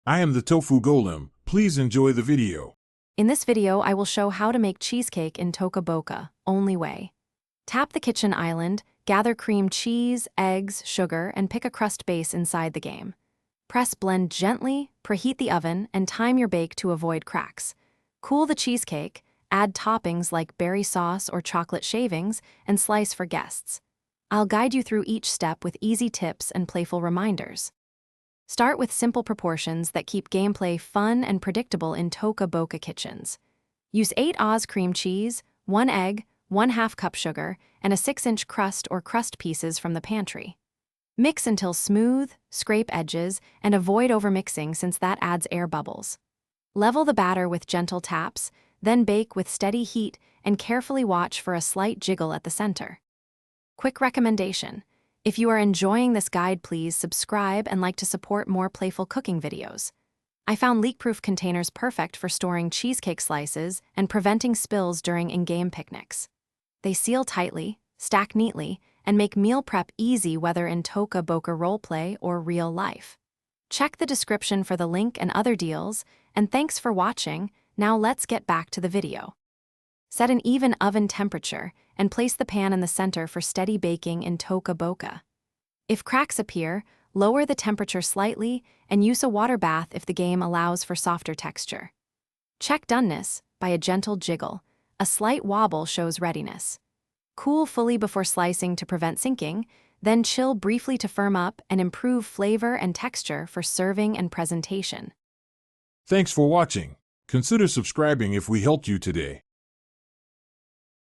I am the tofu golem. Please enjoy the video. In this video, I will show how to make cheesecake in Toca Boca, only way. Tap the kitchen island, gather cream cheese, eggs, sugar, and pick a crust base inside the game. Press blend gently, preheat the oven, and time your bake to avoid cracks. Cool the cheesecake, add toppings like berry sauce or chocolate shavings, and slice for guests. I'll guide you through each step with easy tips and playful reminders. Start with simple proportions that keep gameplay fun and predictable in Toca Boca kitchens. Use 8 Oz cream cheese, 1 egg, 1/2 cup sugar, and a 6-inch crust or crust pieces from the pantry. Mix until smooth, scrape edges, and avoid overmixing since that adds air bubbles. Level the batter with gentle taps, then bake with steady heat and carefully watch for a slight jiggle at the center. Quick recommendation: if you are enjoying this guide, please subscribe and like to support more playful cooking videos. I found leak-proof containers perfect for storing cheesecake slices and preventing spills during in-game picnics. They seal tightly, stack neatly, and make meal prep easy whether in Toca Boca roleplay or real life. Check the description for the link and other deals, and thanks for watching. Now let's get back to the video. Set an even oven temperature and place the pan in the center for steady baking in Toca Boca. If cracks appear, lower the temperature slightly and use a water bath if the game allows for softer texture. Check doneness by a gentle jiggle. A slight wobble shows readiness. Cool fully before slicing to prevent sinking, then chill briefly to firm up and improve flavor and texture for serving and presentation. Thanks for watching. Consider subscribing if we helped you today.